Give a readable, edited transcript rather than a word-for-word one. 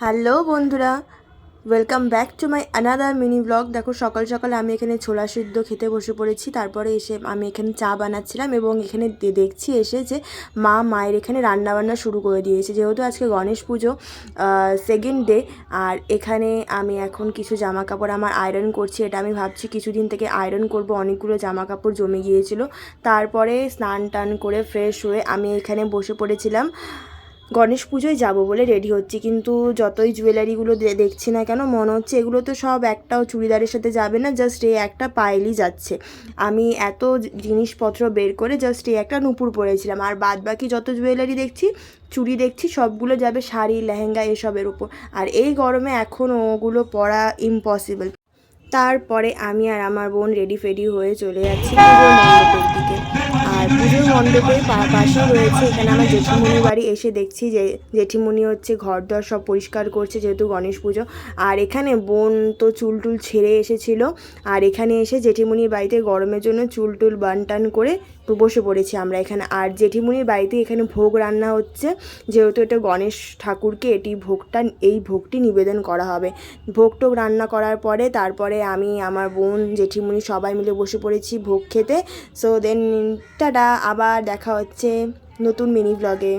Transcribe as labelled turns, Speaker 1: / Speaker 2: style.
Speaker 1: Hello বন্ধুরা, welcome back to my another mini blog. দেখো সকাল সকাল আমি এখানে ছোলা সিদ্ধ খেতে বসে পড়েছি। তারপরে এসে আমি এখানে চা বানাচ্ছিলাম এবং এখানে দেখছি এসে যে মায়ের এখানে রান্নাবান্না শুরু করে দিয়েছে, যেহেতু আজকে গণেশ পুজো সেকেন্ড ডে। আর এখানে আমি এখন কিছু জামা কাপড় আমার আয়রন করছি। এটা আমি ভাবছি কিছুদিন থেকে আয়রন করব, অনেকগুলো জামা কাপড় জমে গিয়েছিল। তারপরে স্নান টান করে ফ্রেশ হয়ে আমি এখানে বসে পড়েছিলাম, গণেশ পুজোয় যাব বলে রেডি হচ্ছি। কিন্তু যতই জুয়েলারিগুলো দেখছি না কেন, মনে হচ্ছে এগুলো তো সব একটাও চুড়িদারের সাথে যাবে না, জাস্ট এই একটা পায়েলই যাচ্ছে। আমি এত জিনিসপত্র বের করে জাস্ট এই একটা নুপুর পরেছিলাম, আর বাদ বাকি যত জুয়েলারি দেখছি, চুড়ি দেখছি, সবগুলো যাবে শাড়ি লেহেঙ্গা এসবের উপর। আর এই গরমে এখন ওগুলো পরা ইম্পসিবল। তারপরে আমি আর আমার বোন রেডি ফেডি হয়ে চলে যাচ্ছি পুজোর মণ্ডপের দিকে। আর পুজোর মণ্ডপের পাশেই রয়েছে এখানে আমার জেঠিমুনির বাড়ি। এসে দেখছি যে জেঠিমুনি হচ্ছে ঘর দর সব পরিষ্কার করছে, যেহেতু গণেশ পুজো। আর এখানে বোন তো চুল টুল ছেড়ে এসেছিলো, আর এখানে এসে জেঠিমুনির বাড়িতে গরমের জন্য চুল টুল বান টান করে বসে পড়েছি আমরা এখানে। আর জেঠিমুনির বাড়িতে এখানে ভোগ রান্না হচ্ছে, যেহেতু এটা গণেশ ঠাকুরকে এই ভোগটি নিবেদন করা হবে। ভোগ টোগ রান্না করার পরে তারপরে আমি আমার বোন জেঠিমুনি সবাই মিলে বসে পড়েছি ভোগ খেতে। সো দেন টাটা, আবার দেখা হচ্ছে নতুন মিনি ব্লগে।